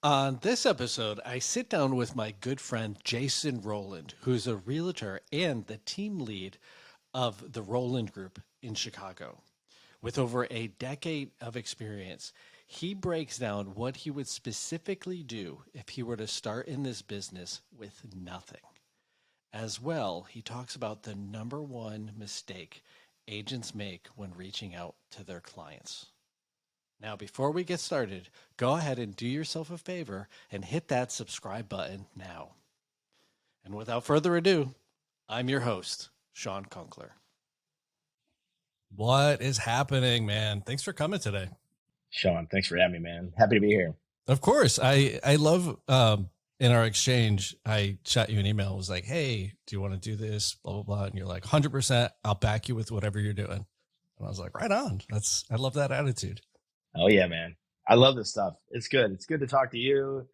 On this episode, I sit down with my good friend Jason Roland, who's a realtor and the team lead of the Roland Group in Chicago. With over a decade of experience, he breaks down what he would specifically do if he were to start in this business with nothing. As well, he talks about the number one mistake agents make when reaching out to their clients. Now, before we get started, go ahead and do yourself a favor and hit that subscribe button now. And without further ado, I'm your host, Shawn Kunkler. What is happening, man? Thanks for coming today. Shawn, thanks for having me, man. Happy to be here. Of course. I love, in our exchange, I shot you an email. It was like, hey, do you want to do this? Blah, blah, blah. And you're like, 100%, I'll back you with whatever you're doing. And I was like, right on. I love that attitude. Oh yeah, man. I love this stuff. It's good. It's good to talk to you.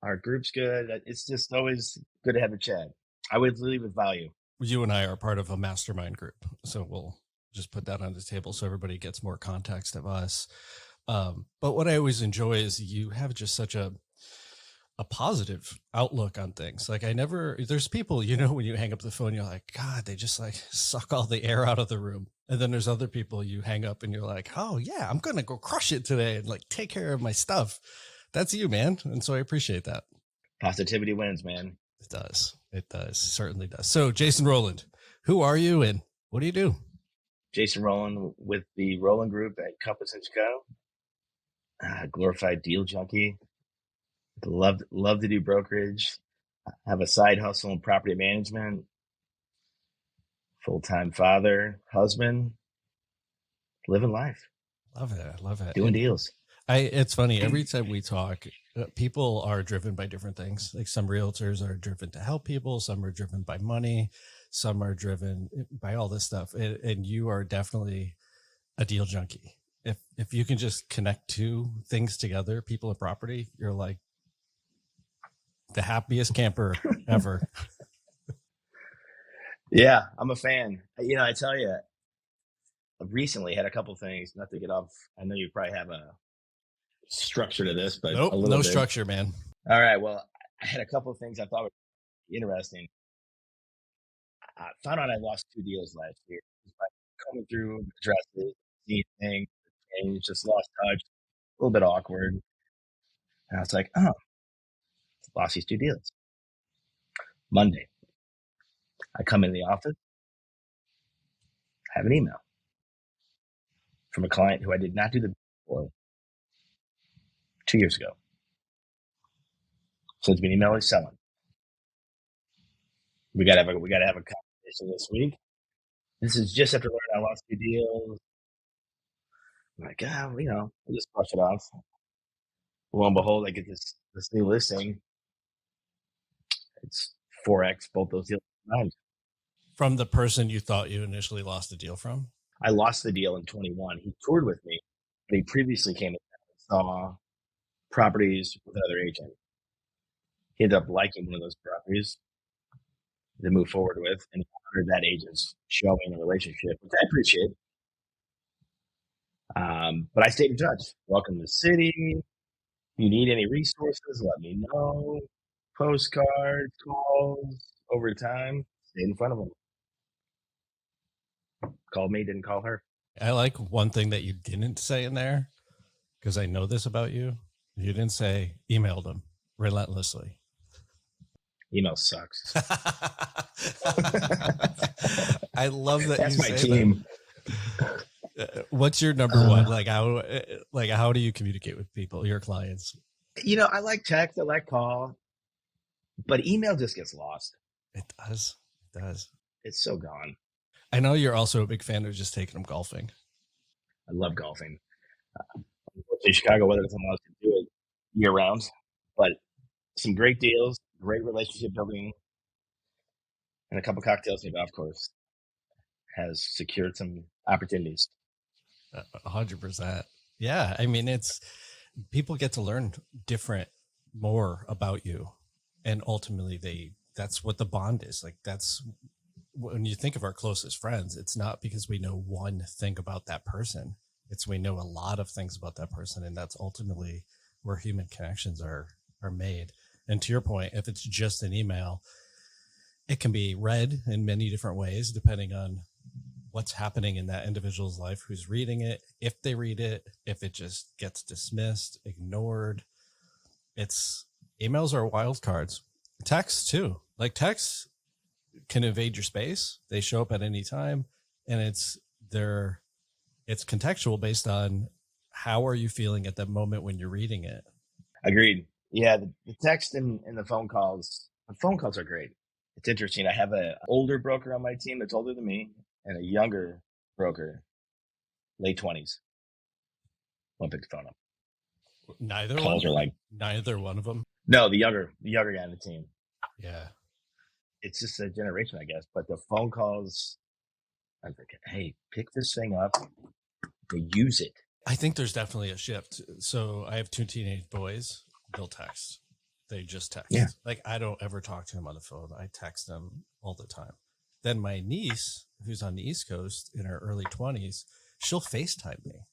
Our group's good. It's just always good to have a chat. I would leave with value. You and I are part of a mastermind group. So we'll just put that on the table so everybody gets more context of us. But what I always enjoy is you have just such a positive outlook on things. Like there's people, when you hang up the phone, you're like, God, they just like suck all the air out of the room. And then there's other people you hang up and you're like, oh yeah, I'm going to go crush it today and like take care of my stuff. That's you, man. And so I appreciate that. Positivity wins, man. It does. It does. It certainly does. So Jason Roland, who are you and what do you do? Jason Roland with the Roland Group at Compass in Chicago. Glorified deal junkie. Love to do brokerage. Have a side hustle in property management. Full-time father, husband, living life. Love it. I love it. Doing deals. It's funny. Every time we talk, people are driven by different things. Like some realtors are driven to help people. Some are driven by money. Some are driven by all this stuff. And you are definitely a deal junkie. If you can just connect two things together, people and property, you're like the happiest camper ever. Yeah, I'm a fan. I tell you, I've recently had a couple things, not to get off. I know you probably have a structure to this, but nope, no structure, man. All right. Well, I had a couple of things I thought were interesting. I found out I lost 2 deals last year. Just by coming through, addresses, seeing things, change, just lost touch, a little bit awkward. And I was like, oh, lost these 2 deals. Monday, I come in the office, I have an email from a client who I did not do the for 2 years ago. Sends me an email he's selling. We gotta have a conversation this week. This is just after learning I lost 2 deals. I'm like, we'll just brush it off. Lo and behold, I get this new listing. It's 4x both those deals. From the person you thought you initially lost the deal from? I lost the deal in 21. He toured with me, but he previously came and saw properties with another agent. He ended up liking one of those properties to move forward with, and honored that agent's showing a relationship, which I appreciate. But I stayed in touch. Welcome to the city. You need any resources, let me know. Postcards, calls, over time. Stayed in front of him. Called me, didn't call her. I like one thing that you didn't say in there, because I know this about you. You didn't say emailed him relentlessly. Email sucks. I love that. That's my team. That. What's your number one? How do you communicate with people, your clients? I like text, I like call, but email just gets lost. It does. It does. It's so gone. I know you're also a big fan of just taking them golfing. I love golfing. In Chicago, weather doesn't allow us to do it year round, but some great deals, great relationship building, and a couple cocktails in the golf course has secured some opportunities. 100%. Yeah. I mean, people get to learn more about you. And ultimately that's what the bond is. Like, that's when you think of our closest friends, it's not because we know one thing about that person. It's we know a lot of things about that person, and that's ultimately where human connections are made. And to your point, if it's just an email, it can be read in many different ways, depending on what's happening in that individual's life, who's reading it, if they read it, if it just gets dismissed, ignored. Emails are wild cards. Texts too. Like texts can invade your space. They show up at any time, and it's contextual based on how are you feeling at that moment when you're reading it. Agreed. Yeah, the text and the phone calls. The phone calls are great. It's interesting. I have an older broker on my team that's older than me, and a younger broker, late 20s. Won't pick the phone up. Neither calls one. Are like neither one of them. No, the younger guy on the team. Yeah, it's just a generation, I guess. But the phone calls, I'm thinking, hey, pick this thing up. They use it. I think there's definitely a shift. So I have 2 teenage boys. They'll text. They just text. Yeah. Like I don't ever talk to them on the phone. I text them all the time. Then my niece, who's on the East Coast in her early 20s, she'll FaceTime me.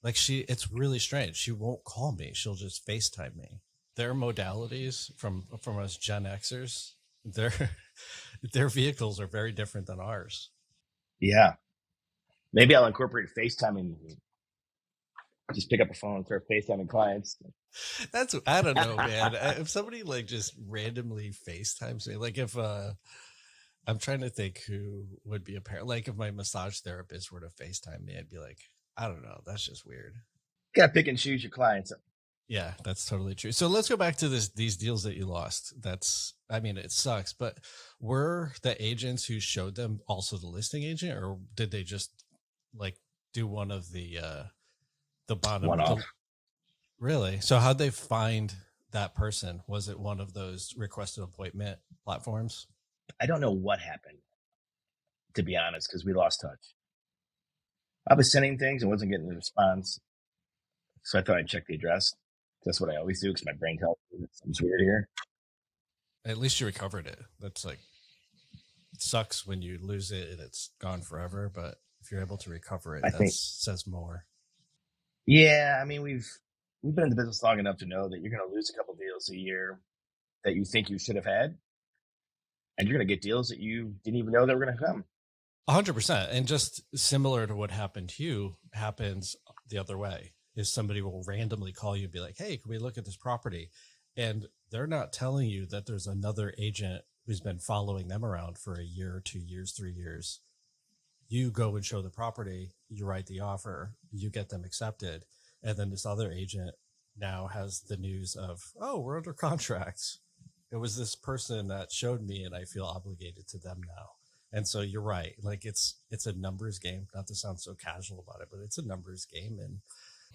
Like it's really strange. She won't call me. She'll just FaceTime me. Their modalities from us Gen Xers, their vehicles are very different than ours. Yeah. Maybe I'll incorporate FaceTiming. Just pick up a phone and start FaceTiming clients. I don't know, man. If somebody like just randomly FaceTimes me, like if I'm trying to think who would be a parent. Like if my massage therapist were to FaceTime me, I'd be like, I don't know. That's just weird. You gotta pick and choose your clients. Yeah, that's totally true. So let's go back to these deals that you lost. It sucks, but were the agents who showed them also the listing agent, or did they just like do one of the bottom? One-off. Really? So how'd they find that person? Was it one of those requested appointment platforms? I don't know what happened, to be honest, because we lost touch. I was sending things and wasn't getting the response. So I thought I'd check the address. That's what I always do because my brain tells me that something's weird here. At least you recovered it. That's like, it sucks when you lose it and it's gone forever, but if you're able to recover it, that says more. Yeah, I mean, we've been in the business long enough to know that you're going to lose a couple deals a year that you think you should have had, and you're going to get deals that you didn't even know they were going to come. 100%. And just similar to what happened to you happens the other way. Is somebody will randomly call you and be like, hey, can we look at this property? And they're not telling you that there's another agent who's been following them around for a year, 2 years, 3 years. You go and show the property, you write the offer, you get them accepted. And then this other agent now has the news of, oh, we're under contract. It was this person that showed me and I feel obligated to them now. And so you're right. Like it's a numbers game, not to sound so casual about it, but it's a numbers game. And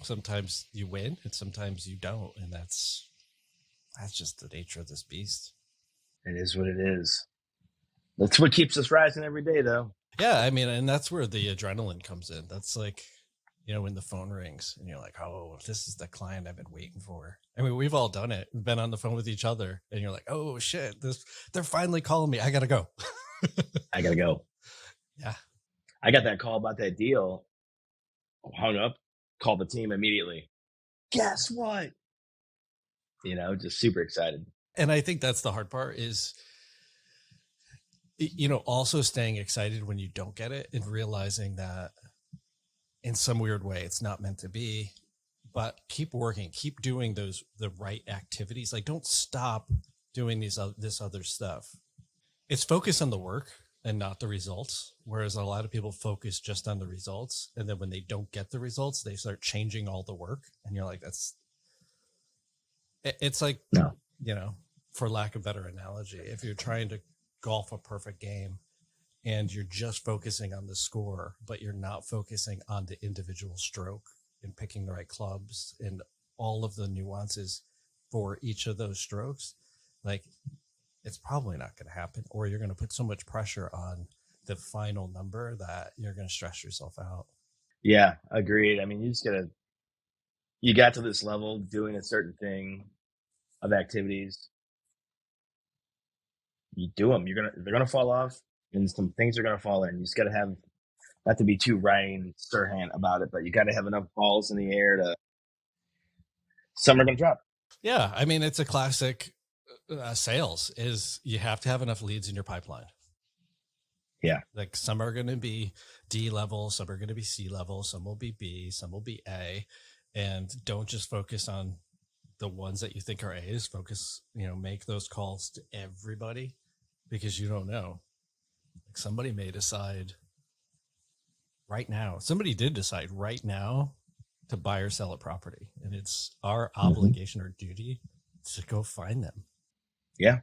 sometimes you win and sometimes you don't. And that's just the nature of this beast. It is what it is. That's what keeps us rising every day, though. Yeah. I mean, and that's where the adrenaline comes in. That's like, when the phone rings and you're like, oh, this is the client I've been waiting for. I mean, we've all done it. We've been on the phone with each other and you're like, oh shit, they're finally calling me. I got to go. I got to go. Yeah. I got that call about that deal. Hung up, called the team immediately. Guess what? Just super excited. And I think that's the hard part is, also staying excited when you don't get it and realizing that in some weird way, it's not meant to be, but keep working, keep doing the right activities. Like don't stop doing this other stuff. It's focus on the work and not the results. Whereas a lot of people focus just on the results. And then when they don't get the results, they start changing all the work. And you're like, it's like, no. For lack of a better analogy, if you're trying to golf a perfect game and you're just focusing on the score, but you're not focusing on the individual stroke and picking the right clubs and all of the nuances for each of those strokes, like it's probably not going to happen, or you're going to put so much pressure on the final number that you're going to stress yourself out. Yeah, agreed. I mean, you got to this level doing a certain thing of activities. You do them. They're going to fall off and some things are going to fall in. You just got to have, not to be too Ryan Serhant about it, but you got to have enough balls in the air to Some are going to drop. Yeah. I mean, it's a classic sales is you have to have enough leads in your pipeline. Yeah. Like some are going to be D level, some are going to be C level, some will be B, some will be A. And don't just focus on the ones that you think are A's. Focus, make those calls to everybody because you don't know. Like somebody may decide right now. Somebody did decide right now to buy or sell a property. And it's our obligation or duty to go find them. Yeah.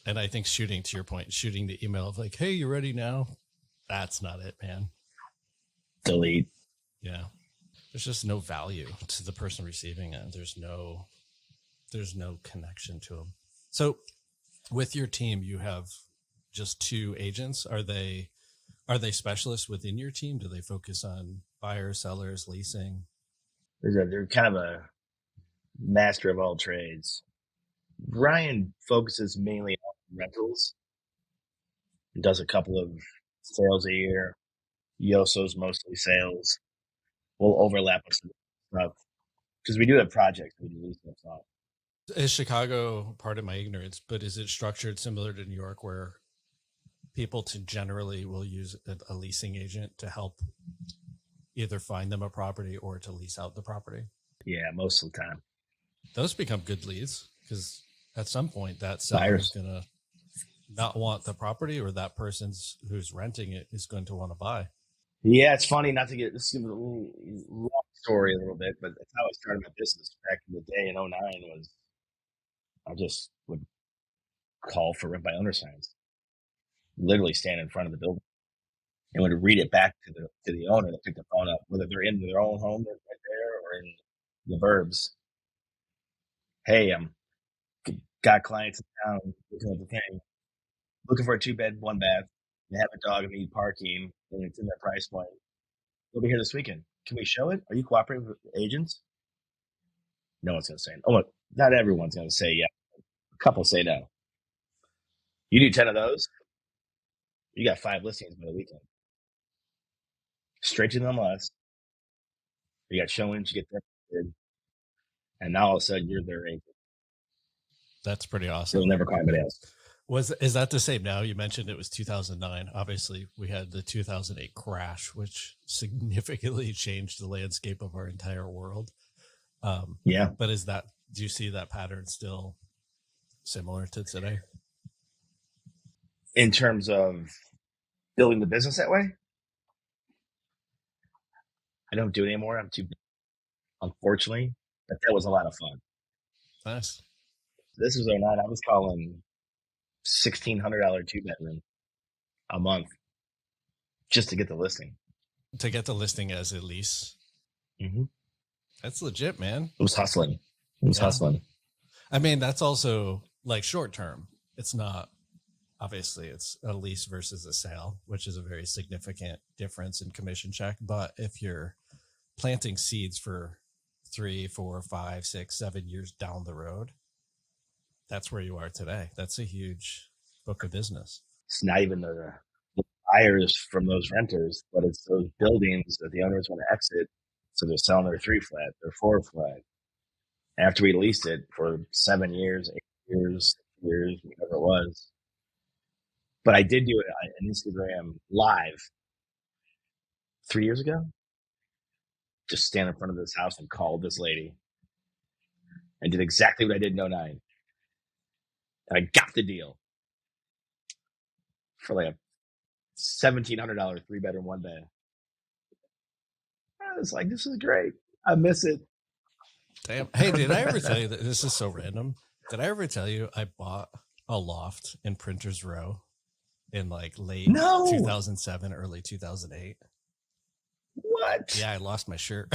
And I think shooting the email of like, hey, you ready now? That's not it, man. Delete. Yeah. There's just no value to the person receiving it. There's no connection to them. So with your team, you have just 2 agents. Are they specialists within your team? Do they focus on buyers, sellers, leasing? They're kind of a master of all trades. Brian focuses mainly on rentals. He does a couple of sales a year. Yoso's mostly sales. We'll overlap with some stuff because we do have projects. We do lease stuff. Is Chicago, pardon my ignorance, but is it structured similar to New York where people generally will use a leasing agent to help either find them a property or to lease out the property? Yeah, most of the time. Those become good leads because at some point that seller is going to not want the property or that person's who's renting it is going to want to buy. Yeah, it's funny not to get this is a long story a little bit, but that's how I started my business back in the day in 09 was I just would call for rent by owner signs, literally stand in front of the building and would read it back to the owner that picked the phone up, whether they're in their own home right there or in the burbs. Hey, got clients in town looking at the thing, looking for a 2-bed, 1-bath. They have a dog and need parking, and it's in their price point. They'll be here this weekend. Can we show it? Are you cooperating with agents? No one's going to say no. Oh, not everyone's going to say yeah. A couple say no. You do 10 of those, you got 5 listings by the weekend. Straight to the MLS. You got showings, you get there, and now all of a sudden you're their agent. That's pretty awesome. They'll never call anybody else. Is that the same now? You mentioned it was 2009. Obviously, we had the 2008 crash, which significantly changed the landscape of our entire world. Yeah. But do you see that pattern still similar to today? In terms of building the business that way? I don't do it anymore. I'm too, unfortunately, but that was a lot of fun. Nice. This was 09. I was calling $1,600 2-bedroom a month just to get the listing. To get the listing as a lease. Mm-hmm. That's legit, man. It was hustling. Hustling. I mean, that's also like short term. It's not, obviously, it's a lease versus a sale, which is a very significant difference in commission check. But if you're planting seeds for 3, 4, 5, 6, 7 years down the road, that's where you are today. That's a huge book of business. It's not even the buyers from those renters, but it's those buildings that the owners want to exit. So they're selling their 3-flat, their 4-flat. After we leased it for 7 years, 8 years, 6 years, whatever it was. But I did do it on Instagram live 3 years ago. Just stand in front of this house and called this lady and did exactly what I did in 09. And I got the deal for like a $1,700 3-bedroom, 1-bath. I was like, this is great. I miss it. Damn. Hey, did I ever tell you that this is so random? Did I ever tell you I bought a loft in Printers Row in like late 2007, early 2008? What? Yeah, I lost my shirt.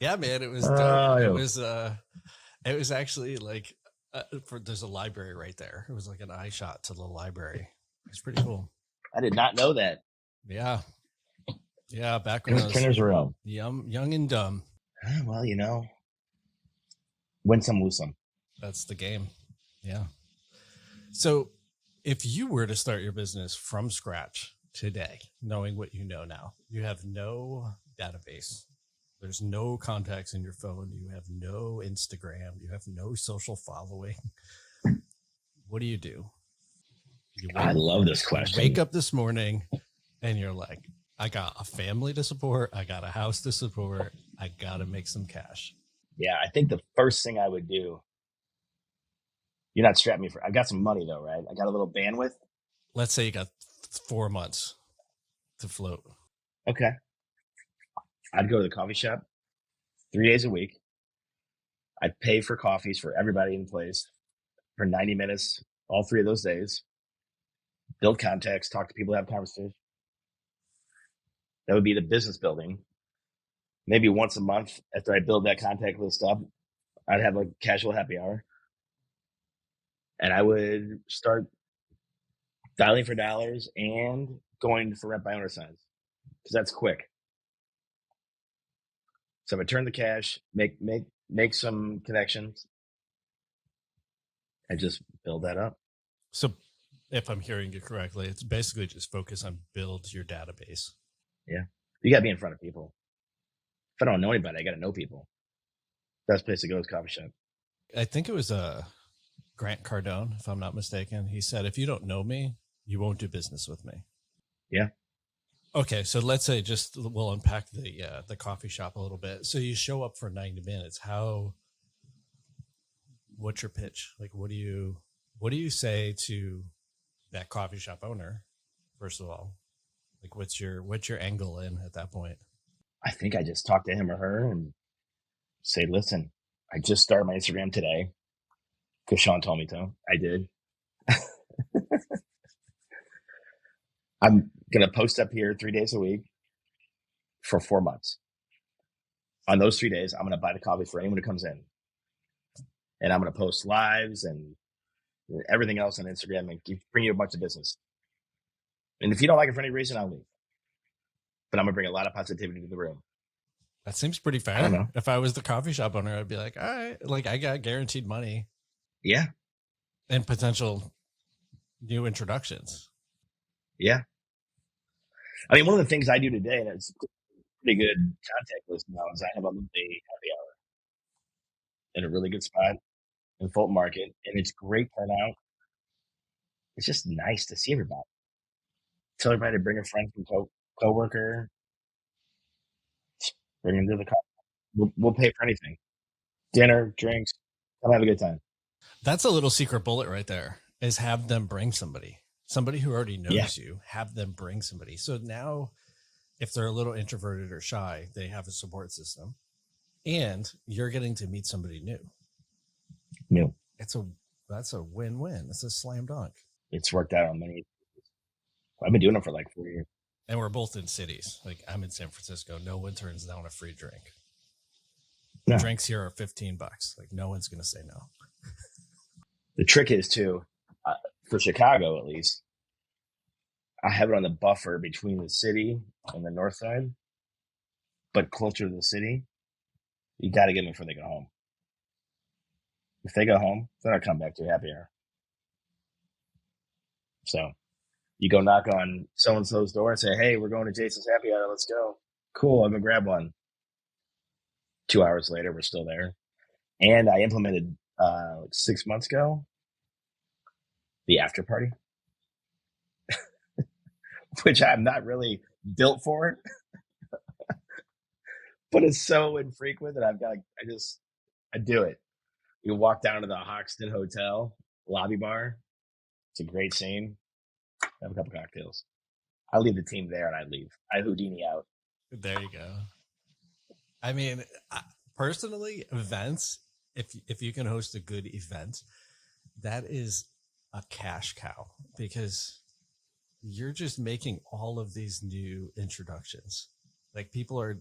Yeah, man, it was dope. It was actually like there's a library right there. It was like an eye shot to the library. It's pretty cool. I did not know that. Yeah. Yeah, back when I was Printers Row. Young and dumb. Well, win some, lose some. That's the game. Yeah. So if you were to start your business from scratch today, knowing what you know now, you have no database. There's no contacts in your phone. You have no Instagram. You have no social following. What do? I love this question. You wake up this morning and you're like, I got a family to support. I got a house to support. I got to make some cash. Yeah, I think the first thing I would do, you're not strapping me for, I got some money though, right? I got a little bandwidth. Let's say you got 4 months to float. Okay. I'd go to the coffee shop 3 days a week. I'd pay for coffees for everybody in place for 90 minutes, all 3 of those days. Build contacts, talk to people, have conversations. That would be the business building. Maybe once a month after I build that contact list up, I'd have a casual happy hour. And I would start dialing for dollars and going for rent by owner signs because that's quick. So I turn the cash, make some connections, and just build that up. So if I'm hearing you correctly, it's basically just focus on build your database. Yeah. You got to be in front of people. If I don't know anybody, I got to know people. Best place to go is coffee shop. I think it was Grant Cardone, if I'm not mistaken. He said, if you don't know me, you won't do business with me. Yeah. Okay, so let's say we'll unpack the coffee shop a little bit. So you show up for 90 minutes. What's your pitch? Like, what do you say to that coffee shop owner? First of all, like, what's your angle in at that point? I think I just talk to him or her and say, listen, I just started my Instagram today because Shawn told me to. I did. I'm going to post up here 3 days a week for 4 months. On those 3 days, I'm going to buy the coffee for anyone who comes in. And I'm going to post lives and everything else on Instagram and bring you a bunch of business. And if you don't like it for any reason, I'll leave. But I'm going to bring a lot of positivity to the room. That seems pretty fair. I don't know. If I was the coffee shop owner, I'd be like, all right, like I got guaranteed money. Yeah. And potential new introductions. Yeah. I mean, one of the things I do today, and it's a pretty good contact list now, is I have a monthly happy hour in a really good spot in Fulton Market, and it's great turnout. It's just nice to see everybody. Tell everybody to bring a friend from coworker, bring them to the coffee. We'll pay for anything. Dinner, drinks, come have a good time. That's a little secret bullet right there, is have them bring somebody who already knows you, have them bring somebody. So now if they're a little introverted or shy, they have a support system and you're getting to meet somebody new. New. That's a win-win. It's a slam dunk. It's worked out on many. I've been doing it for like 4 years. And we're both in cities. Like I'm in San Francisco. No one turns down a free drink. No. Drinks here are $15. Like no one's going to say no. The trick is too, for Chicago at least, I have it on the buffer between the city and the north side, but closer to the city. You got to get them before they go home. If they go home, then I come back to a happy hour. So you go knock on so-and-so's door and say, hey, we're going to Jason's happy hour. Let's go. Cool. I'm going to grab one. 2 hours later, we're still there. And I implemented 6 months ago the after party, which I'm not really built for, but it's so infrequent that I do it. You walk down to the Hoxton Hotel lobby bar. It's a great scene. Have a couple cocktails. I leave the team there and I leave. I Houdini out. There you go. I mean, personally, events, if you can host a good event, that is a cash cow because you're just making all of these new introductions. Like people are,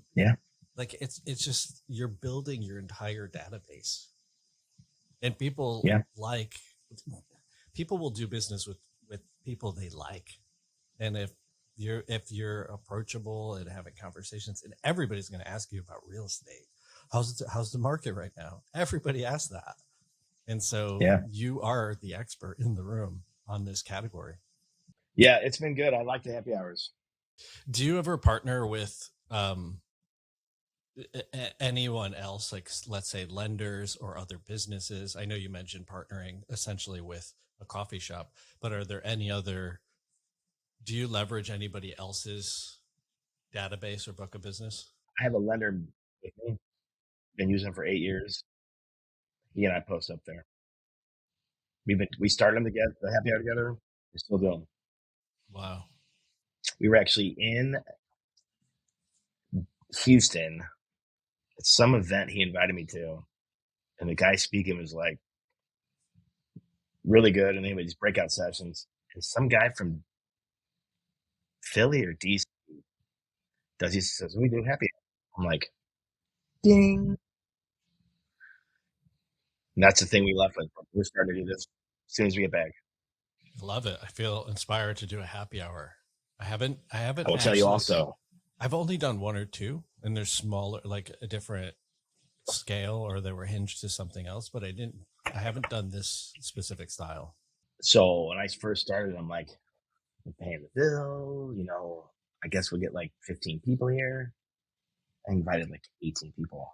like it's just, you're building your entire database and people people will do business with people they like. And if you're approachable and having conversations, and everybody's going to ask you about real estate, how's the market right now? Everybody asks that. And so you are the expert in the room on this category. Yeah, it's been good. I like the happy hours. Do you ever partner with Anyone else, like let's say lenders or other businesses? I know you mentioned partnering essentially with a coffee shop, but are there any other, do you leverage anybody else's database or book of business? I have a lender with me, been using him for 8 years. He and I post up there. We started them together, the happy hour together. We're still doing. Wow. We were actually in Houston at some event he invited me to, and the guy speaking was like really good. And anyway, these breakout sessions, and some guy from Philly or DC says, "We do happy hour." I'm like, ding. And that's the thing we left with. We're starting to do this as soon as we get back. Love it. I feel inspired to do a happy hour. I haven't I will tell you also, I've only done one or two, and they're smaller, like a different scale, or they were hinged to something else, but I haven't done this specific style. So when I first started, I'm like, I'm paying the bill, I guess we'll get like 15 people here. I invited like 18 people.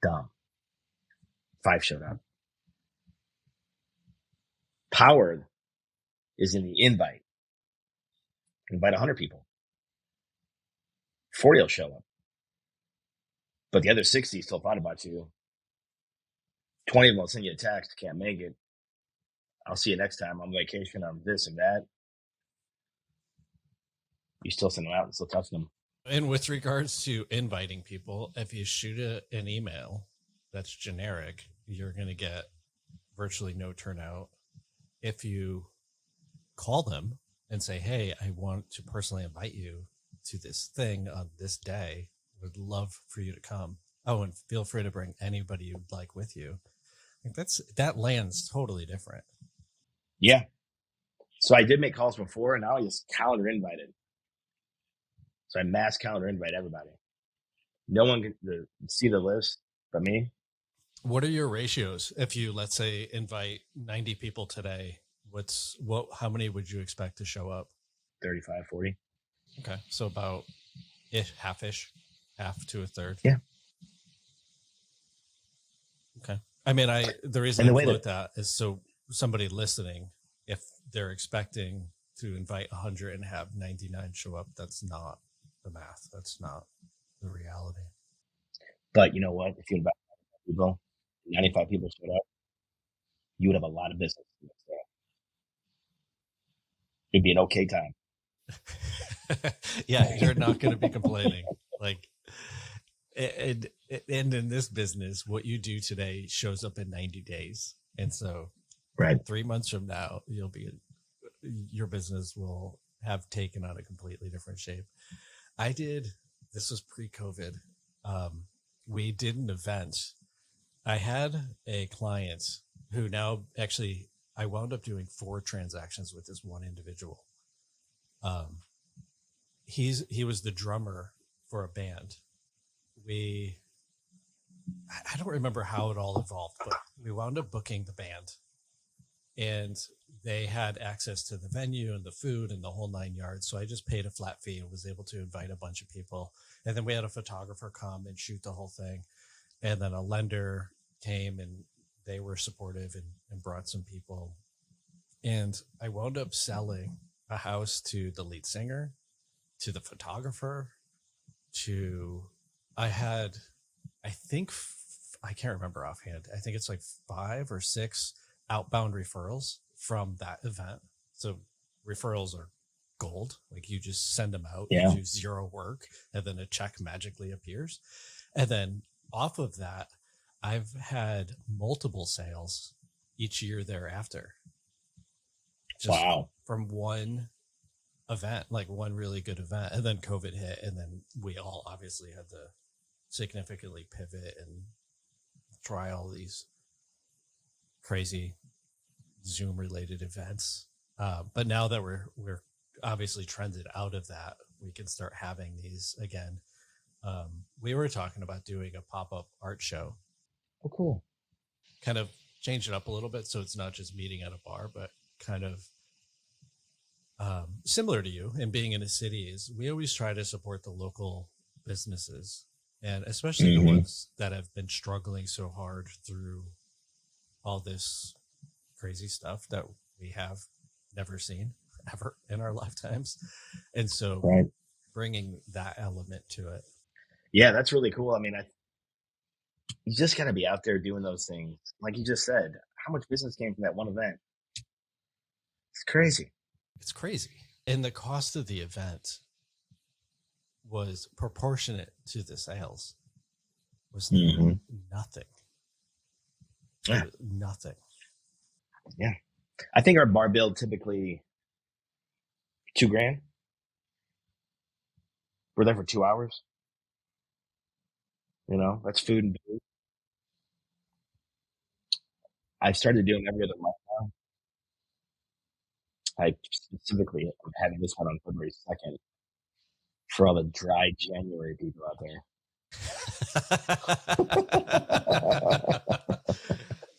Dumb. 5 showed up. Power is in the invite. Invite 100 people. 40 will show up. But the other 60 still thought about you. 20 of them will send you a text, can't make it. I'll see you next time. I'm on vacation. I'm this and that. You still send them out and still touch them. And with regards to inviting people, if you shoot an email that's generic, you're going to get virtually no turnout. If you call them and say, "Hey, I want to personally invite you to this thing on this day. Would love for you to come. Oh, and feel free to bring anybody you'd like with you." I think that lands totally different. Yeah. So I did make calls before, and now I just calendar invited. So I mass calendar invite everybody. No one can see the list but me. What are your ratios? If you, let's say, invite 90 people today, how many would you expect to show up? 35, 40. Okay. So about half-ish, half to a third. Yeah. Okay. I mean, the reason I float that is so somebody listening, if they're expecting to invite 100 and have 99 show up, that's not the math. That's not the reality. But you know what? If you invite 95 people showed up, you would have a lot of business the next day. It'd be an okay time. Yeah, you're not going to be complaining. Like, and in this business, what you do today shows up in 90 days. And so right, 3 months from now, your business will have taken on a completely different shape. This was pre-COVID. We did an event. I had a client who now actually, I wound up doing 4 transactions with this one individual. He was the drummer for a band. I don't remember how it all evolved, but we wound up booking the band, and they had access to the venue and the food and the whole 9 yards. So I just paid a flat fee and was able to invite a bunch of people. And then we had a photographer come and shoot the whole thing. And then a lender came and they were supportive and brought some people. And I wound up selling a house to the lead singer, to the photographer, I can't remember offhand. I think it's like 5 or 6 outbound referrals from that event. So referrals are gold. Like you just send them out, you do 0 work, and then a check magically appears. And then off of that, I've had multiple sales each year thereafter. Just from one event, like one really good event. And then COVID hit, and then we all obviously had to significantly pivot and try all these crazy Zoom related events. But now that we're obviously trended out of that, we can start having these again. We were talking about doing a pop-up art show. Oh, cool. Kind of change it up a little bit. So it's not just meeting at a bar, but kind of similar to you and being in a city is we always try to support the local businesses, and especially the ones that have been struggling so hard through all this crazy stuff that we have never seen ever in our lifetimes. And so bringing that element to it. Yeah, that's really cool. I mean, you just got to be out there doing those things. Like you just said, how much business came from that one event? It's crazy. It's crazy. And the cost of the event was proportionate to the sales. It was nothing. Yeah. Nothing. Yeah. I think our bar bill typically $2,000. We're there for 2 hours. You know, that's food and booze. I started doing every other month now. I specifically am having this one on February 2nd for all the dry January people out there.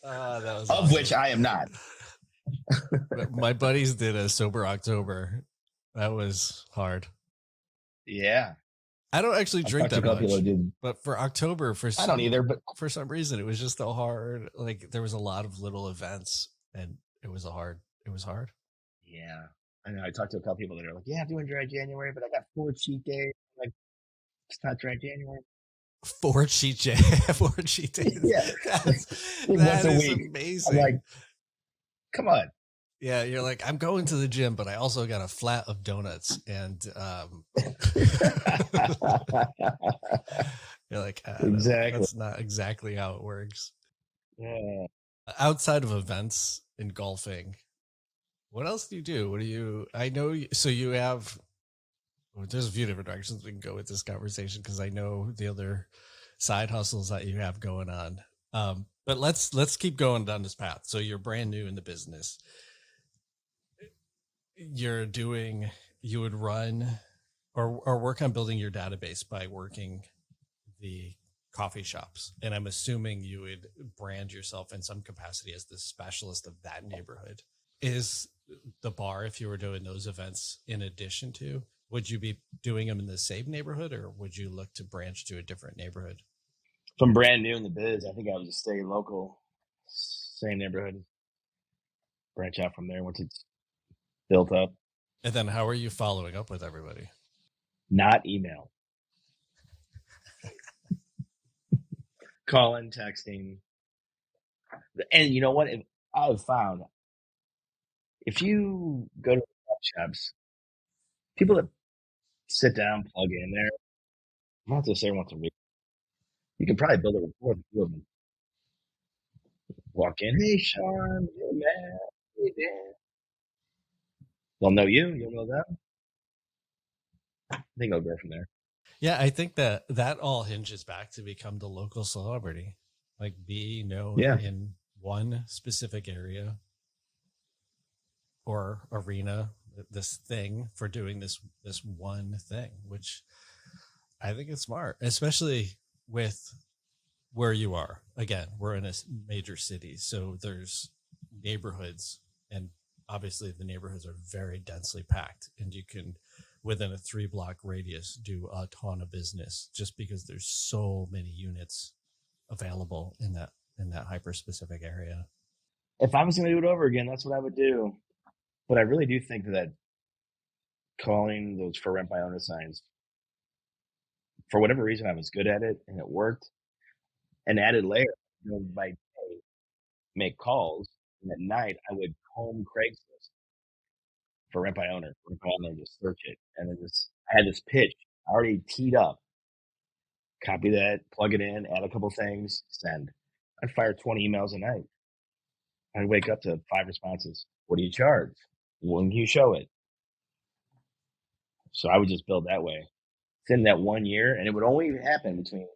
That was of awesome. which I am not. My buddies did a sober October. That was hard. Yeah. I don't actually drink that much, did. But for October, I don't either, but for some reason it was just so hard. Like there was a lot of little events and it was hard. Yeah. I know. I talked to a couple people that are like, yeah, I'm doing dry January, but I got 4 cheat days. I'm like, it's not dry January. 4 cheat days. 4 cheat days. Yeah. That is amazing. I'm like, come on. Yeah, you're like, I'm going to the gym, but I also got a flat of donuts, and you're like, exactly. That's not exactly how it works. Yeah. Outside of events and golfing, what else do you do? What do you? I know. So you have. Well, there's a few different directions we can go with this conversation because I know the other side hustles that you have going on. But let's keep going down this path. So you're brand new in the business. You would run or work on building your database by working the coffee shops. And I'm assuming you would brand yourself in some capacity as the specialist of that neighborhood. Is the bar, if you were doing those events in addition to, would you be doing them in the same neighborhood or would you look to branch to a different neighborhood? If I'm brand new in the biz, I think I would just stay local, same neighborhood, branch out from there once it's built up. And then how are you following up with everybody? Not email. Calling, texting. And you know what? I've found if you go to shops, people that sit down, plug in there, I'm not to say once a week, you can probably build a rapport with a few of them. Walk in, hey, Shawn, hey, man, hey, Dan. They'll know you, you'll know them. I think I'll go from there. Yeah, I think that all hinges back to become the local celebrity, like be known in one specific area or arena, this thing for doing this one thing, which I think is smart, especially with where you are. Again, we're in a major city, so there's neighborhoods, and obviously the neighborhoods are very densely packed, and you can, within a 3-block radius, do a ton of business just because there's so many units available in that hyper specific area. If I was going to do it over again, that's what I would do. But I really do think that calling those for rent by owner signs, for whatever reason, I was good at it and it worked. An added layer, by day, make calls, and at night I would comb Craigslist for rent by owner. Rent by owner, just search it, and then I had this pitch already teed up. Copy that, plug it in, add a couple things, send. I'd fire 20 emails a night. I'd wake up to 5 responses. What do you charge? When can you show it? So I would just build that way. Within that 1 year, and it would only happen between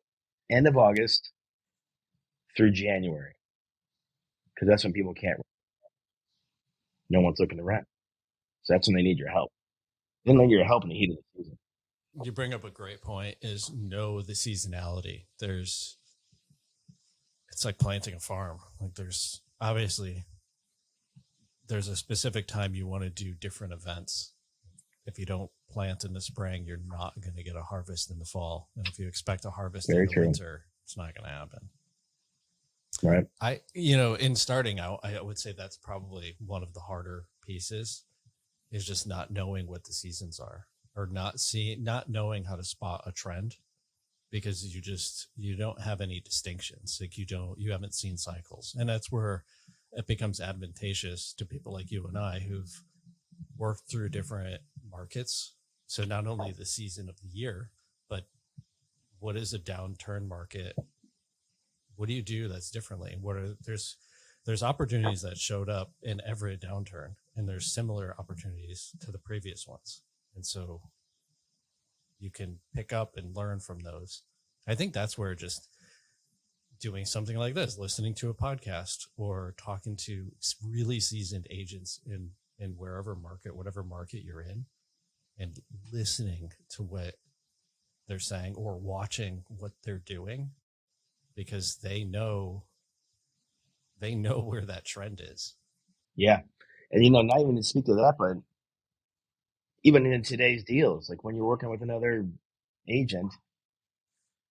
end of August through January, because that's when people can't rent. No one's looking to rent. So that's when they need your help. They don't need your help in the heat of the season. You bring up a great point, is know the seasonality. It's like planting a farm. Like there's a specific time you want to do different events. if you don't plant in the spring, you're not going to get a harvest in the fall. And if you expect a harvest Very in the true. winter, it's not going to happen. Right. In starting out, I would say that's probably one of the harder pieces, is just not knowing what the seasons are, or not knowing how to spot a trend, because you don't have any distinctions. Like you haven't seen cycles. And that's where it becomes advantageous to people like you and I who've worked through different markets. So not only the season of the year, but what is a downturn market? What do you do that's differently? There's opportunities that showed up in every downturn, and there's similar opportunities to the previous ones. And so you can pick up and learn from those. I think that's where just doing something like this, listening to a podcast or talking to really seasoned agents in whatever market you're in, and listening to what they're saying or watching what they're doing, because they know where that trend is. Yeah. And, not even to speak to that, but even in today's deals, like when you're working with another agent,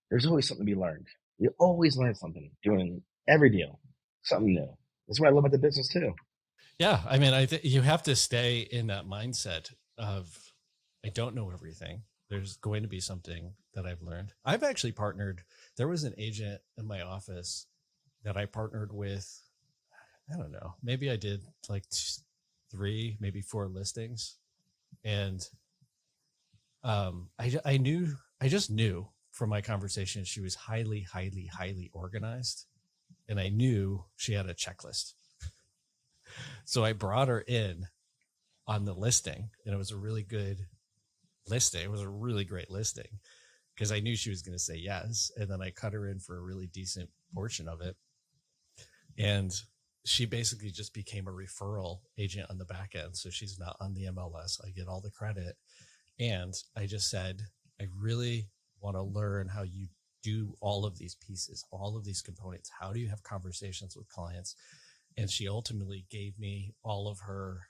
there's always something to be learned. You always learn something doing every deal, something new. That's what I love about the business too. Yeah. I mean, I think you have to stay in that mindset of, I don't know everything. There's going to be something that I've learned. I've actually partnered. There was an agent in my office that I partnered with. I don't know. Maybe I did like 3, maybe 4 listings. And I just knew from my conversation, she was highly, highly, highly organized. And I knew she had a checklist. So I brought her in on the listing, and it was a really good listing. It was a really great listing because I knew she was going to say yes. And then I cut her in for a really decent portion of it. And she basically just became a referral agent on the back end. So she's not on the MLS. I get all the credit. And I just said, I really want to learn how you do all of these pieces, all of these components. How do you have conversations with clients? And she ultimately gave me all of her,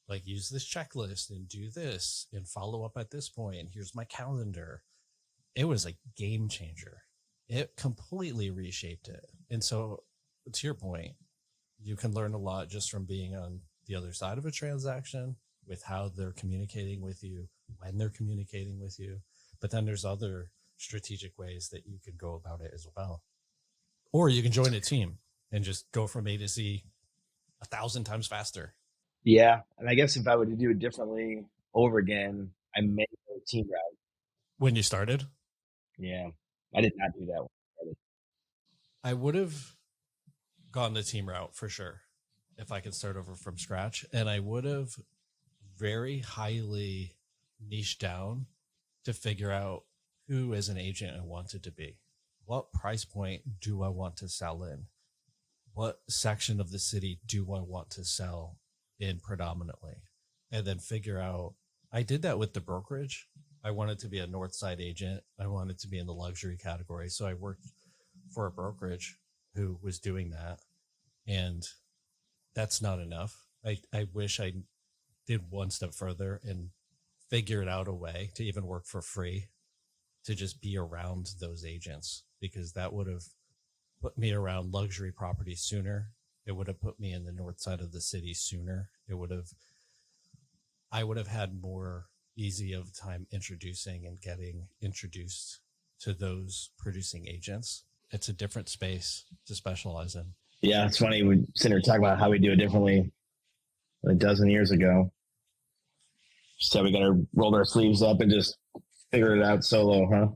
like, use this checklist and do this and follow up at this point. And here's my calendar. It was a game changer. It completely reshaped it. And so to your point, you can learn a lot just from being on the other side of a transaction, with how they're communicating with you, when they're communicating with you. But then there's other strategic ways that you can go about it as well. Or you can join a team and just go from A to Z 1,000 times faster. Yeah. And I guess if I were to do it differently over again, I may go team route. When you started? Yeah. I did not do that one. I would have gone the team route for sure if I could start over from scratch. And I would have very highly niched down to figure out who as an agent I wanted to be. What price point do I want to sell in? What section of the city do I want to sell in predominantly? And then figure out, I did that with the brokerage. I wanted to be a North Side agent. I wanted to be in the luxury category. So I worked for a brokerage who was doing that. And that's not enough. I wish I did one step further and figured out a way to even work for free to just be around those agents, because that would have put me around luxury properties sooner. It would have put me in the north side of the city sooner. I would have had more easy of time introducing and getting introduced to those producing agents. It's a different space to specialize in. Yeah, it's funny. We sit here talking about how we do it differently a dozen years ago. So we got to roll our sleeves up and just figure it out solo, huh?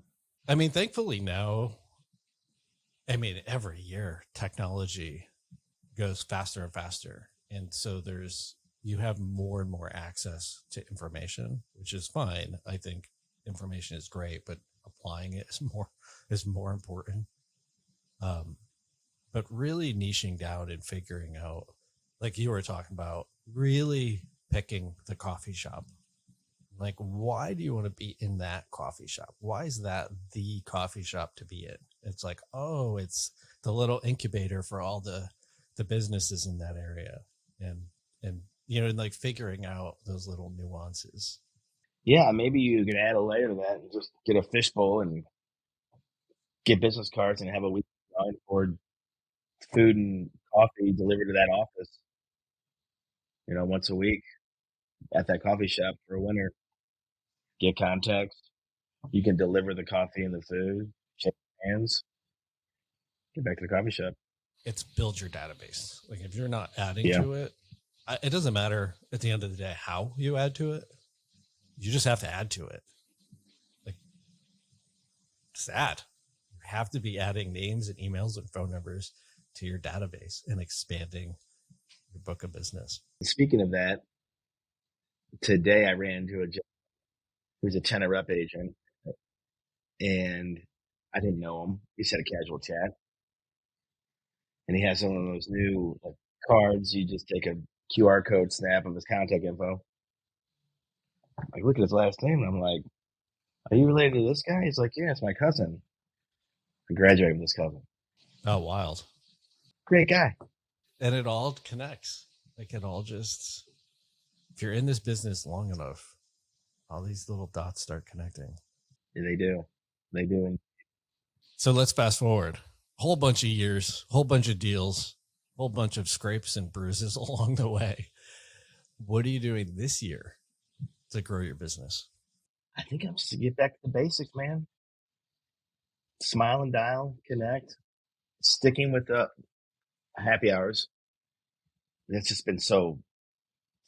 I mean, thankfully now, every year technology goes faster and faster. And so you have more and more access to information, which is fine. I think information is great, but applying it is more important. But really niching down and figuring out, like you were talking about, really picking the coffee shop. Like, why do you want to be in that coffee shop? Why is that the coffee shop to be in? It's like, oh, it's the little incubator for all the businesses in that area. And like figuring out those little nuances. Yeah, maybe you can add a layer to that and just get a fishbowl and get business cards and have a week for food and coffee delivered to that office, once a week at that coffee shop for a winter. Get contacts. You can deliver the coffee and the food, shake hands, get back to the coffee shop. It's build your database. Like if you're not adding Yeah. to it, it doesn't matter at the end of the day how you add to it. You just have to add to it. Like just add. You have to be adding names and emails and phone numbers to your database and expanding your book of business. Speaking of that, today I ran into a who's a tenant rep agent, and I didn't know him. We just had a casual chat, and he has one of those new cards. You just take a QR code snap of his contact info. I look at his last name, and I'm like, "Are you related to this guy?" He's like, "Yeah, it's my cousin. I graduated with his cousin." Oh, wild. Great guy. And it all connects. Like it all just, if you're in this business long enough, all these little dots start connecting. Yeah, they do. They do. So let's fast forward. Whole bunch of years, whole bunch of deals, whole bunch of scrapes and bruises along the way. What are you doing this year to grow your business? I think I'm just to get back to the basics, man. Smile and dial, connect, sticking with the happy hours. That's just been so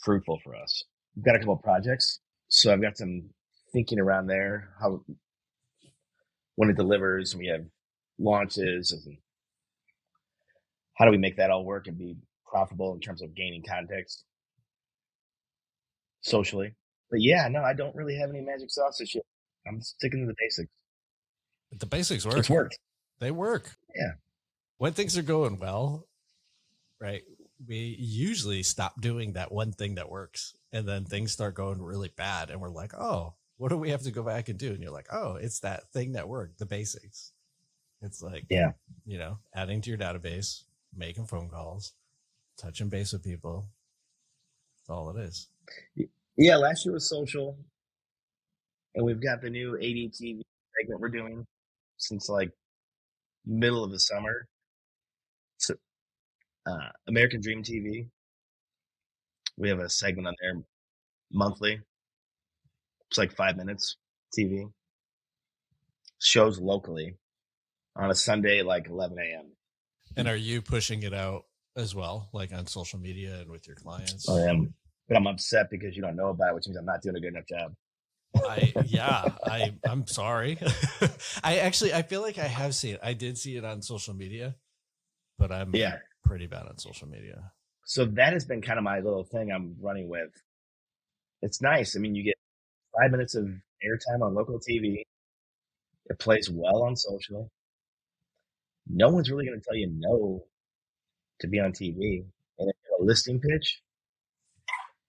fruitful for us. We've got a couple of projects, so I've got some thinking around there. How when it delivers, we have launches, and how do we make that all work and be profitable in terms of gaining context socially? But yeah, no, I don't really have any magic sauce this year. I'm sticking to the basics. But the basics work. It's worked. They work. Yeah. When things are going well, right, we usually stop doing that one thing that works. And then things start going really bad. And we're like, oh, what do we have to go back and do? And you're like, oh, it's that thing that worked, the basics. It's like, yeah, adding to your database, making phone calls, touching base with people. That's all it is. Yeah, last year was social. And we've got the new ADTV segment we're doing since like middle of the summer. So, American Dream TV. We have a segment on there monthly. It's like 5 minutes TV. Shows locally on a Sunday, like 11 a.m. And are you pushing it out as well, like on social media and with your clients? I am. But I'm upset because you don't know about it, which means I'm not doing a good enough job. I'm sorry. I feel like I have seen it. I did see it on social media, but I'm pretty bad on social media. So that has been kind of my little thing I'm running with. It's nice. I mean, you get 5 minutes of airtime on local TV. It plays well on social. No one's really going to tell you no to be on TV. And if you have a listing pitch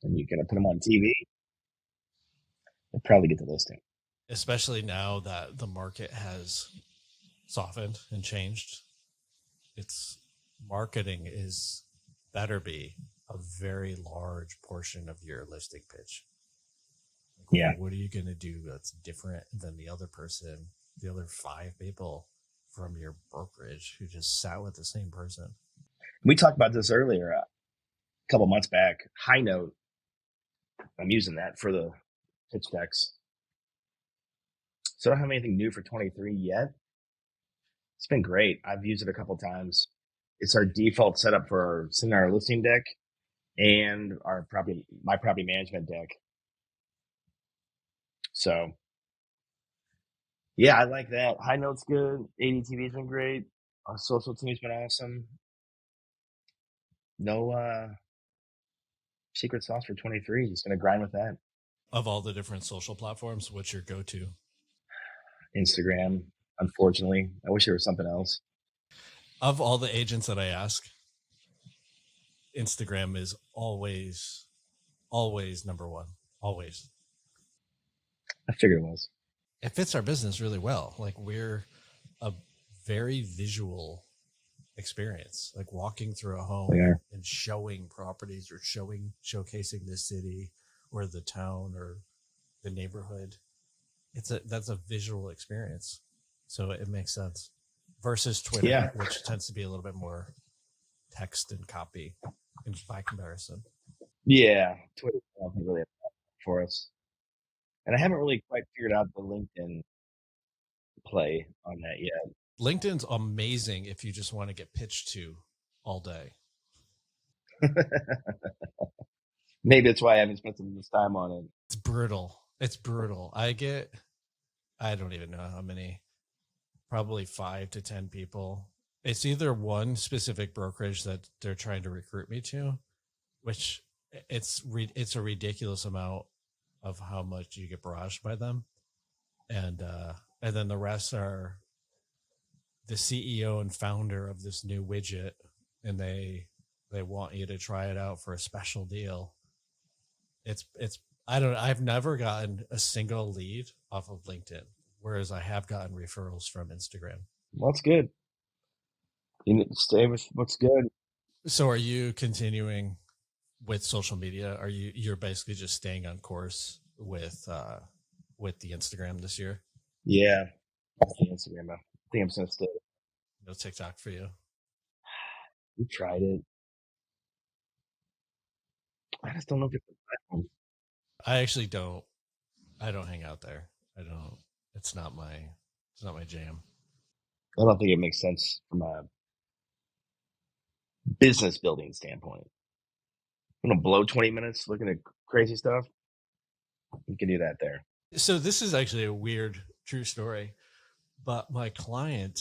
and you're going to put them on TV, you'll probably get the listing. Especially now that the market has softened and changed. It's marketing better be a very large portion of your listing pitch. Yeah. What are you going to do that's different than the other person, the other 5 people from your brokerage who just sat with the same person? We talked about this earlier, a couple months back. High Note. I'm using that for the pitch decks. So I don't have anything new for 23 yet. It's been great. I've used it a couple times. It's our default setup for sending our listing deck and my property management deck. So yeah, I like that. High Note's good. ADTV's been great. Our social team's been awesome. No secret sauce for 23. Just gonna grind with that. Of all the different social platforms, what's your go-to? Instagram, unfortunately. I wish there was something else. Of all the agents that I ask, Instagram is always number one. Always. I figured it was. It fits our business really well. Like we're a very visual experience, like walking through a home and showing properties or showcasing the city or the town or the neighborhood. That's a visual experience. So it makes sense versus Twitter, Yeah. which tends to be a little bit more text and copy by comparison. Yeah. Twitter doesn't really for us. And I haven't really quite figured out the LinkedIn play on that yet. LinkedIn's amazing if you just want to get pitched to all day. Maybe that's why I haven't spent some of this time on it. It's brutal. It's brutal. I don't even know how many, probably 5 to 10 people. It's either one specific brokerage that they're trying to recruit me to, which it's a ridiculous amount of how much you get barraged by them. And then the rest are the CEO and founder of this new widget, and they want you to try it out for a special deal. I've never gotten a single lead off of LinkedIn, whereas I have gotten referrals from Instagram. Well, that's good. You need to stay with what's good. So are you continuing with social media? You're basically just staying on course with the Instagram this year? Yeah. The Instagram. I think I'm gonna stay. No TikTok for you? We tried it. I just don't know if it's a platform. I actually don't. I don't hang out there. I don't. It's not my jam. I don't think it makes sense from a business building standpoint. I'm gonna blow 20 minutes looking at crazy stuff. You can do that there. So this is actually a weird true story, but my client,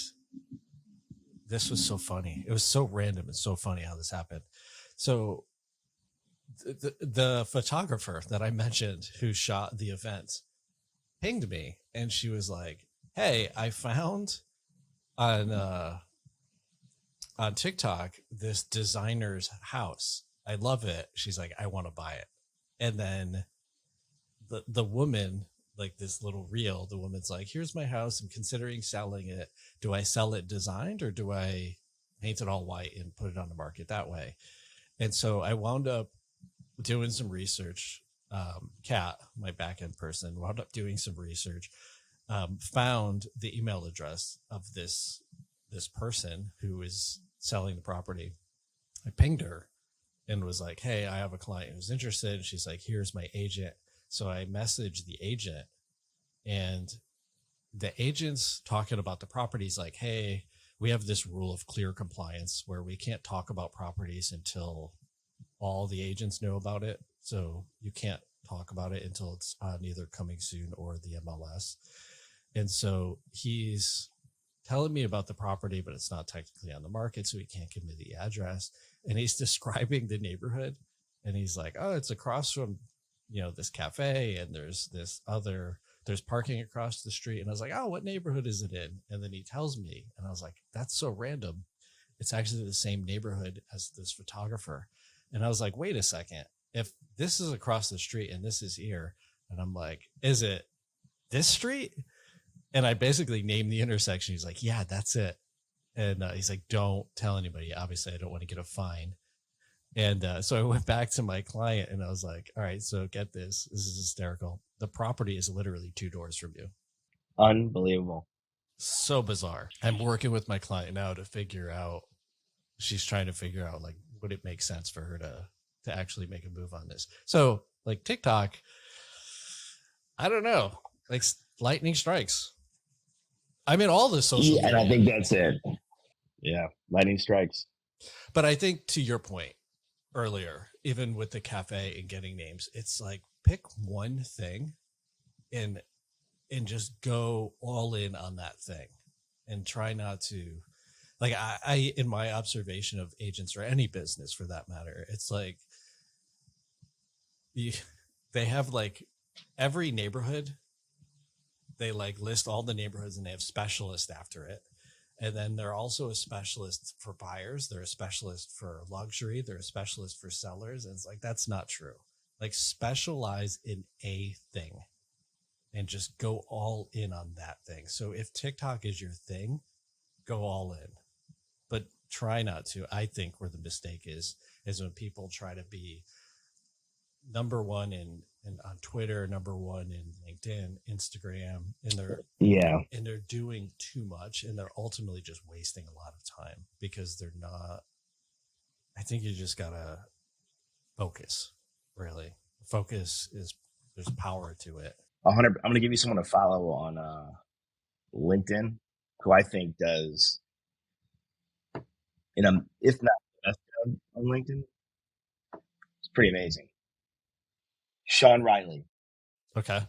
this was so funny. It was so random and so funny how this happened. So the photographer that I mentioned who shot the event pinged me, and she was like, "Hey, I found on TikTok this designer's house. I love it." She's like, "I want to buy it." And then the woman, like this little reel, the woman's like, "Here's my house. I'm considering selling it. Do I sell it designed or do I paint it all white and put it on the market that way?" And so I wound up doing some research. Kat, my back end person, wound up doing some research, found the email address of this person who is selling the property. I pinged her and was like, "Hey, I have a client who's interested." She's like, "Here's my agent." So I messaged the agent, and the agent's talking about the properties like, "Hey, we have this rule of clear compliance where we can't talk about properties until all the agents know about it. So you can't talk about it until it's on either Coming Soon or the MLS." And so he's telling me about the property, but it's not technically on the market, so he can't give me the address. And he's describing the neighborhood, and he's like, "Oh, it's across from, this cafe, and there's parking across the street." And I was like, "Oh, what neighborhood is it in?" And then he tells me, and I was like, "That's so random. It's actually the same neighborhood as this photographer." And I was like, "Wait a second. If this is across the street and this is here," and I'm like, "Is it this street?" And I basically named the intersection. He's like, "Yeah, that's it." And he's like, "Don't tell anybody. Obviously, I don't want to get a fine." And so I went back to my client and I was like, "All right, so get this. This is hysterical. The property is literally 2 doors from you." Unbelievable. So bizarre. I'm working with my client now to figure out, she's trying to figure out, like, would it make sense for her to actually make a move on this? So like TikTok, I don't know, like lightning strikes. I mean, all the social media. And I think that's it. Yeah, lightning strikes. But I think to your point earlier, even with the cafe and getting names, it's like pick one thing and just go all in on that thing and try not to, like, I in my observation of agents or any business for that matter, it's like they have like every neighborhood, they like list all the neighborhoods and they have specialists after it. And then they're also a specialist for buyers. They're a specialist for luxury. They're a specialist for sellers. And it's like, that's not true. Like, specialize in a thing and just go all in on that thing. So if TikTok is your thing, go all in, but try not to. I think where the mistake is when people try to be number one in and on Twitter, number one in LinkedIn, Instagram, and they're doing too much, and they're ultimately just wasting a lot of time because they're not. I think you just gotta focus. Really, focus is there's power to it. 100. I'm gonna give you someone to follow on LinkedIn, who I think does, if not the best job on LinkedIn. It's pretty amazing. Shawn Riley. Okay.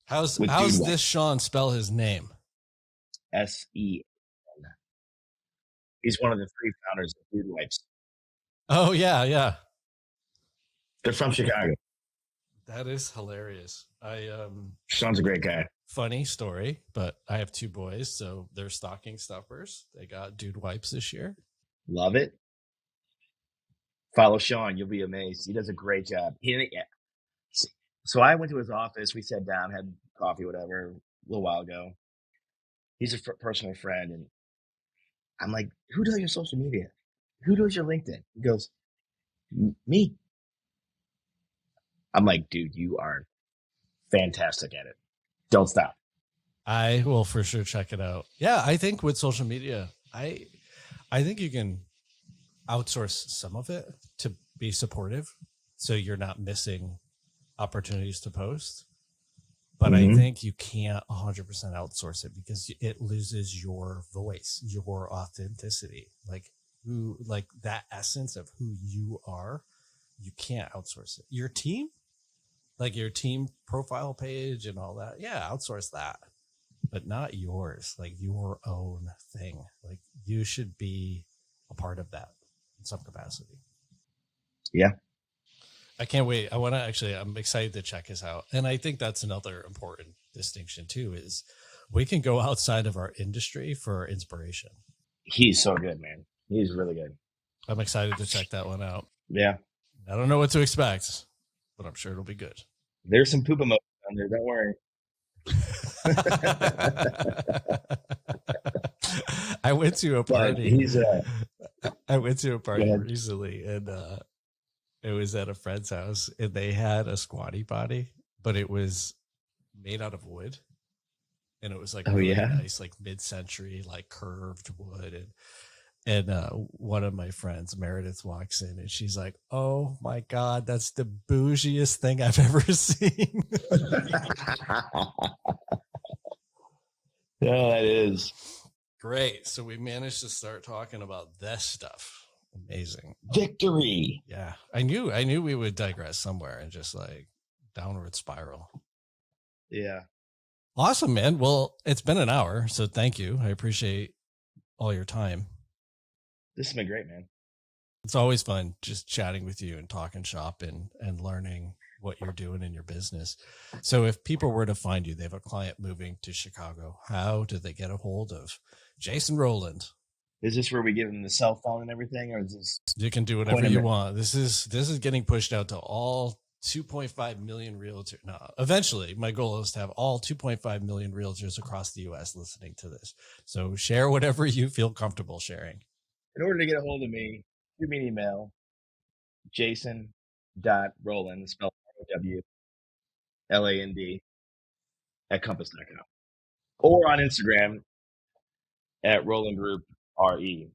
How's this Shawn spell his name? SEN. He's one of the 3 founders of Dude Wipes. Oh yeah. They're from Chicago. That is hilarious. Shawn's a great guy. Funny story, but I have 2 boys, so they're stocking stuffers. They got Dude Wipes this year. Love it. Follow Shawn. You'll be amazed. He does a great job. So I went to his office. We sat down, had coffee, whatever, a little while ago. He's a personal friend. And I'm like, who does your social media? Who does your LinkedIn? He goes, me. I'm like, dude, you are fantastic at it. Don't stop. I will for sure check it out. Yeah, I think with social media, I think you can outsource some of it to be supportive, so you're not missing opportunities to post. But I think you can't 100% outsource it because it loses your voice, your authenticity, like that essence of who you are. You can't outsource it. Your team, like your team profile page and all that. Yeah, outsource that, but not yours, like your own thing. Like you should be a part of that in some capacity. Yeah. I can't wait. I'm excited to check his out. And I think that's another important distinction too, is we can go outside of our industry for inspiration. He's so good, man. He's really good. I'm excited to check that one out. Yeah. I don't know what to expect, but I'm sure it'll be good. There's some poop emojis on there. Don't worry. I went to a party. I went to a party recently, and it was at a friend's house, and they had a squatty potty, but it was made out of wood, and it was like really nice, like mid-century, like curved wood. And one of my friends, Meredith, walks in, and she's like, "Oh my God, that's the bougiest thing I've ever seen." Yeah, that is great. So we managed to start talking about this stuff. Amazing. Victory. Yeah. I knew we would digress somewhere and just like downward spiral. Yeah. Awesome, man. Well, it's been an hour, so thank you. I appreciate all your time. This has been great, man. It's always fun just chatting with you and talking shop and learning what you're doing in your business. So if people were to find you, they have a client moving to Chicago, how do they get a hold of Jason Roland? Is this where we give them the cell phone and everything, or is this? You can do whatever you want. This is getting pushed out to all 2.5 million realtors. No, eventually my goal is to have all 2.5 million realtors across the U.S. listening to this. So share whatever you feel comfortable sharing. In order to get a hold of me, shoot me an email, jason.roland, spelled ROWLAND, @compass.com. Or on Instagram at Roland Group RE.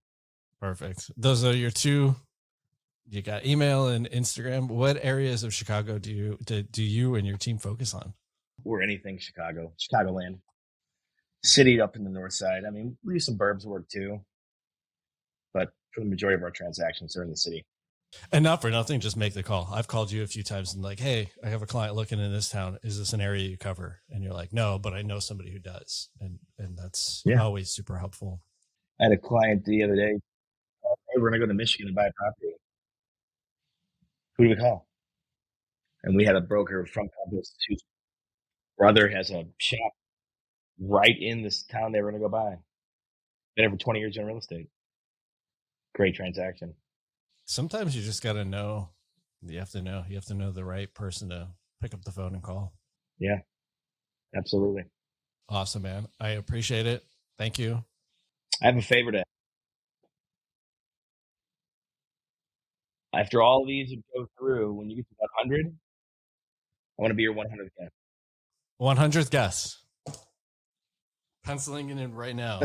Perfect. Those are your 2. You got email and Instagram. What areas of Chicago do you and your team focus on? Or anything Chicagoland. City up in the north side. I mean, we do some burbs work too, but for the majority of our transactions are in the city. And not for nothing, just make the call. I've called you a few times and like, hey, I have a client looking in this town. Is this an area you cover? And you're like, no, but I know somebody who does. And that's always super helpful. I had a client the other day. Hey, we're going to go to Michigan and buy a property. Who do we call? And we had a broker from Compass whose brother has a shop right in this town they were going to go buy. Been over 20 years in real estate. Great transaction. Sometimes you just got to know. You have to know the right person to pick up the phone and call. Yeah, absolutely. Awesome, man. I appreciate it. Thank you. I have a favor to. After all these go through, when you get to 100, I want to be your 100th guest. 100th guest. Penciling it in right now.